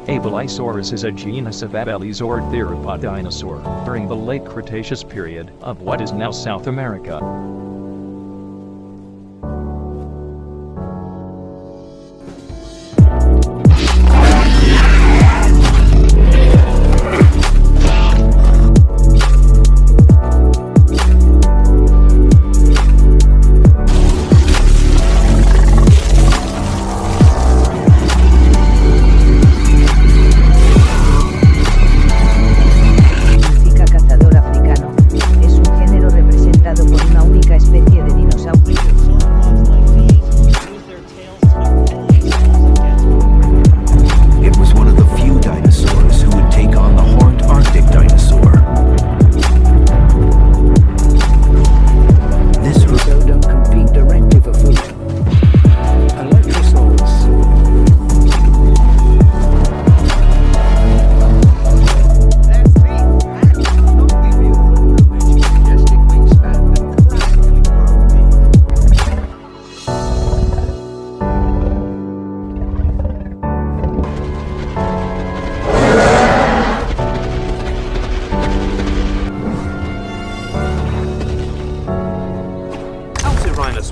Abelisaurus is a genus of Abelisaur theropod dinosaur during the late Cretaceous period of what is now South America.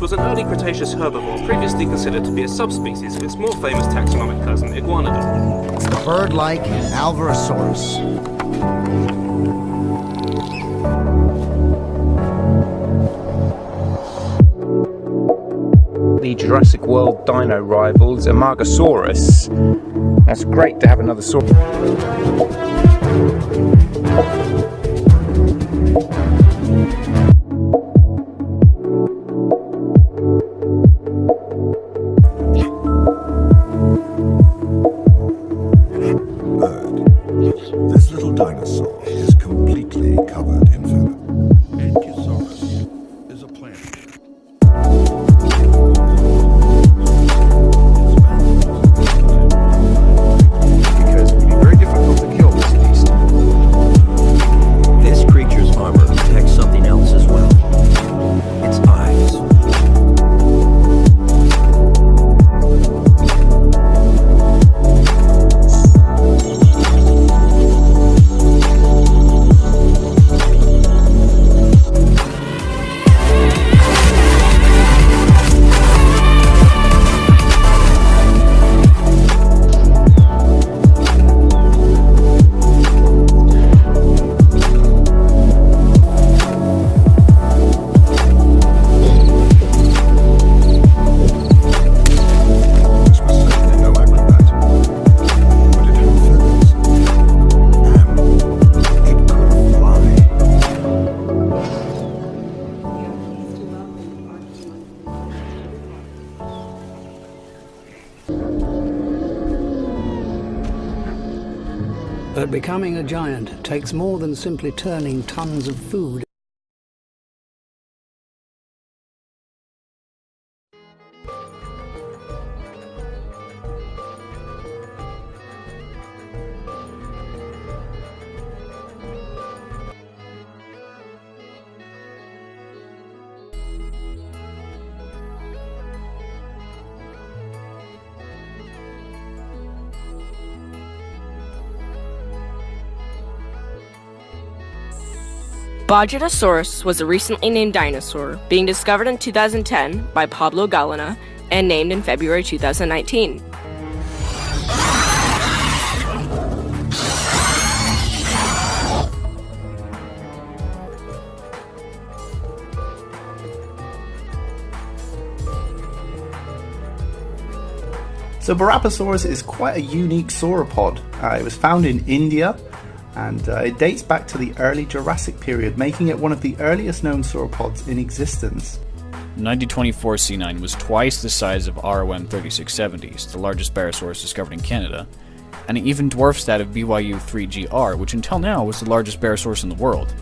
was an early Cretaceous herbivore previously considered to be a subspecies of its more famous taxonomic cousin, Iguanodon. The bird-like Alvarezsaurus. The Jurassic World dino rivals, Amargasaurus. That's great to have another saur. This little dinosaur is completely covered in feathers. Ankylosaurus is a plant. Because it would be very difficult to kill this beast. This creature's armor protects something else as well. Its eyes. But becoming a giant takes more than simply turning tons of food. Dinosaurs was a recently named dinosaur being discovered in 2010 by Pablo Gallina and named in February 2019. So Barapasaurus is quite a unique sauropod. It was found in India, and it dates back to the early Jurassic period, making it one of the earliest known sauropods in existence. 9024 C9 was twice the size of ROM 3670s, the largest Barosaurus discovered in Canada, and it even dwarfs that of BYU 3GR, which until now was the largest Barosaurus in the world.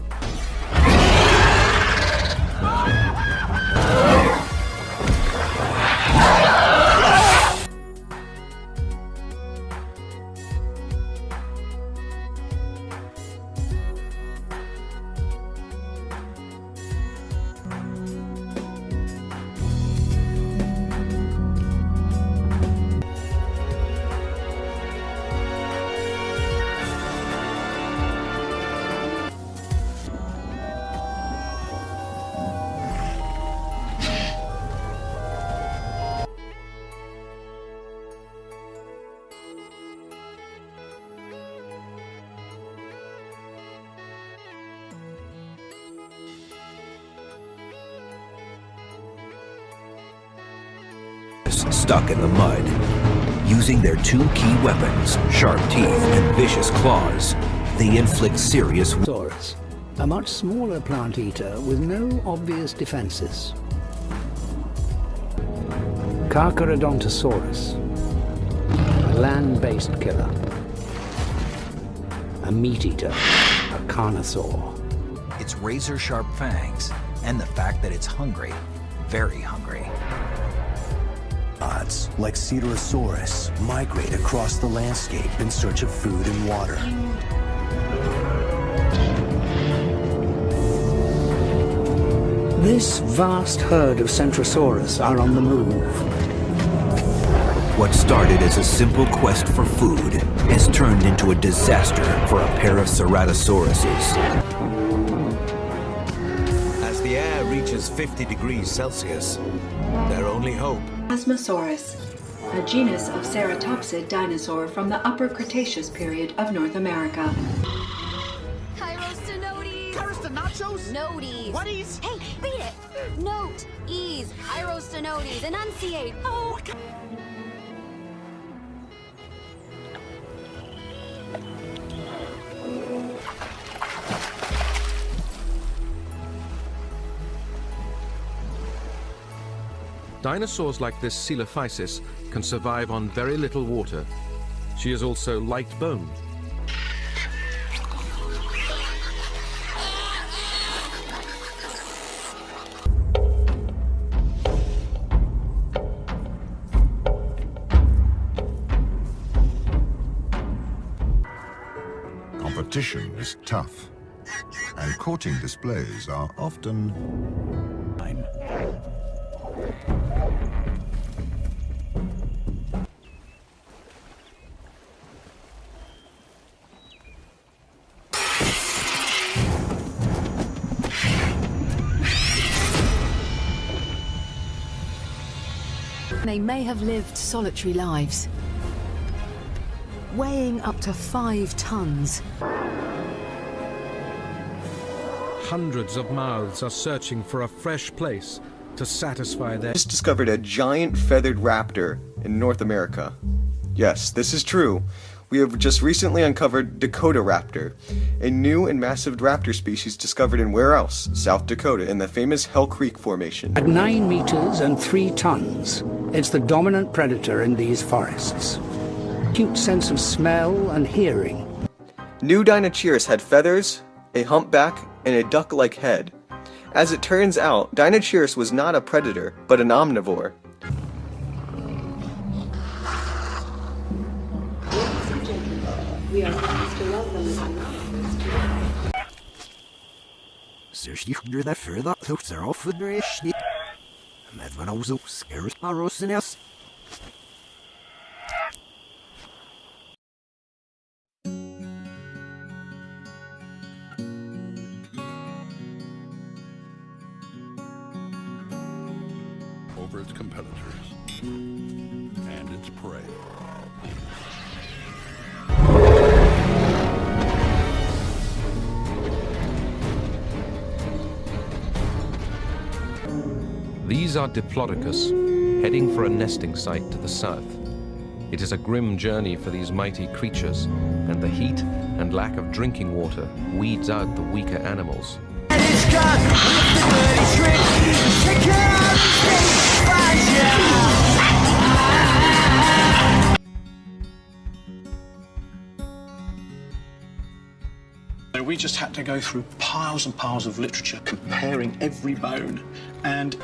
stuck in the mud. Using their two key weapons, sharp teeth and vicious claws, they inflict serious Dinosaurs, a much smaller plant eater with no obvious defenses. Carcharodontosaurus, a land-based killer. A meat eater, a carnosaur. Its razor-sharp fangs, and the fact that it's hungry, very hungry. Odds, like Cedarosaurus, migrate across the landscape in search of food and water. This vast herd of Centrosaurus are on the move. What started as a simple quest for food has turned into a disaster for a pair of Ceratosauruses. As the air reaches 50 degrees Celsius, their only hope. Asmosaurus, a genus of ceratopsid dinosaur from the Upper Cretaceous period of North America. Kyrostenotes! Nachos? Noties! Whaties? Hey, beat it! Note, ease, Kyrostenotes, enunciate! Oh! Dinosaurs like this Coelophysis can survive on very little water. She is also light boned. Competition is tough, and courting displays are often They may have lived solitary lives, weighing up to 5 tons. Hundreds of mouths are searching for a fresh place to satisfy their... Just discovered a giant feathered raptor in North America. Yes, this is true. We have just recently uncovered Dakota raptor, a new and massive raptor species discovered in where else? South Dakota, in the famous Hell Creek Formation. At 9 meters and 3 tons, it's the dominant predator in these forests. Acute sense of smell and hearing. New Dinocheirus had feathers, a humpback, and a duck-like head. As it turns out, Dinocheirus was not a predator, but an omnivore. We are pleased to welcome you. Seriously, you're that further, so they're off with their ish. Med when I was so scared by Rosinus. over its competitors and its prey. These are Diplodocus, heading for a nesting site to the south. It is a grim journey for these mighty creatures, and the heat and lack of drinking water weeds out the weaker animals. We just had to go through piles and piles of literature comparing every bone, and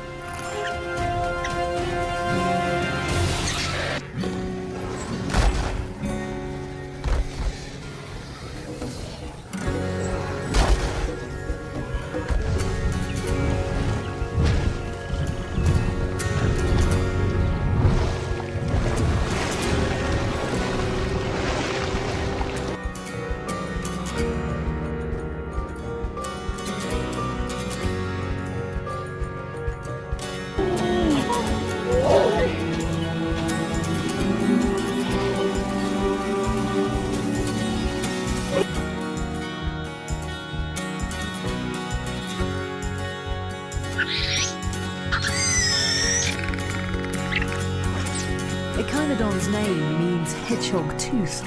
His name means hedgehog tooth.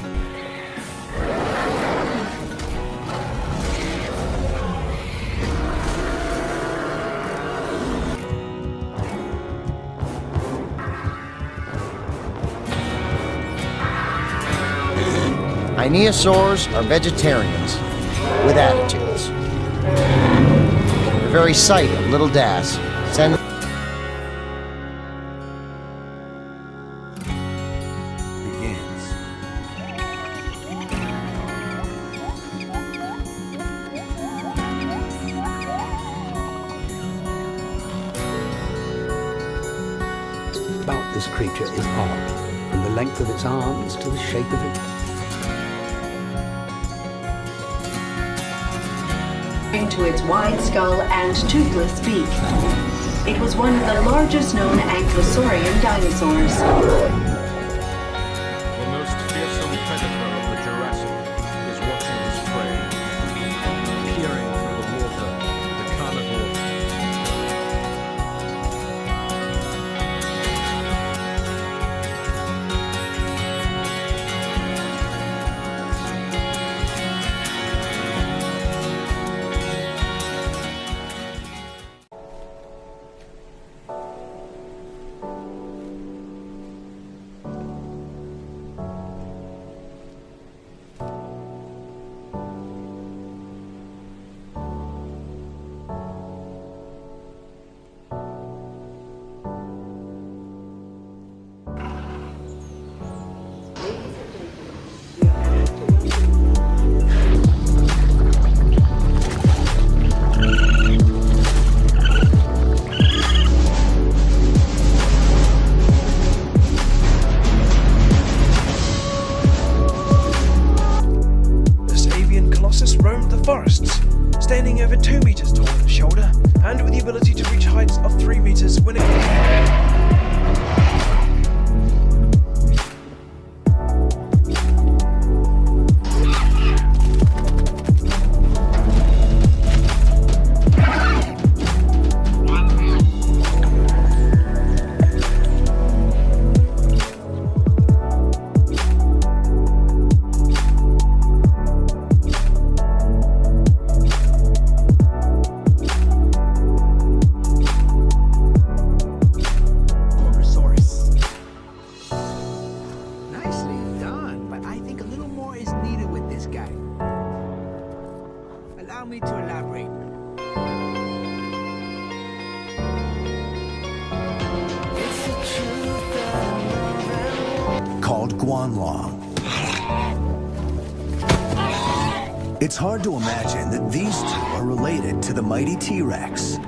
Dinosaurs are vegetarians with attitudes. The very sight of little Das sends About this creature is odd, from the length of its arms to the shape of it. To its wide skull and toothless beak. It was one of the largest known Ankylosaurian dinosaurs. The most fearsome predator of the Jurassic is watching his prey, peering through the water, the carnivore. Roamed the forests, standing over 2 meters tall at the shoulder, and with the ability to reach heights of 3 meters when it... Allow me to elaborate. Called Guanlong. It's hard to imagine that these two are related to the mighty T-Rex.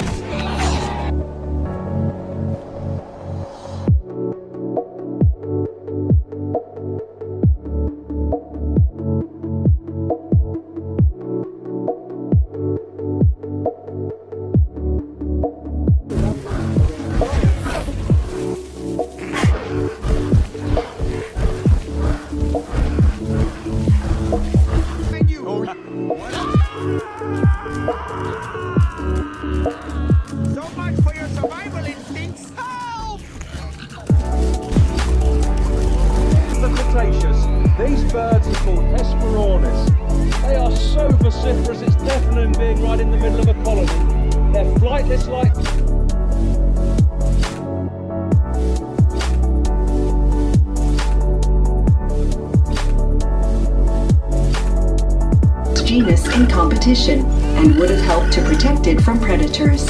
So much for your survival instincts. Help! The Cretaceous, these birds are called Hesperornis. They are so vociferous it's deafening being right in the middle of a colony. They're flightless like... Genus in competition and would have helped to protect it from predators.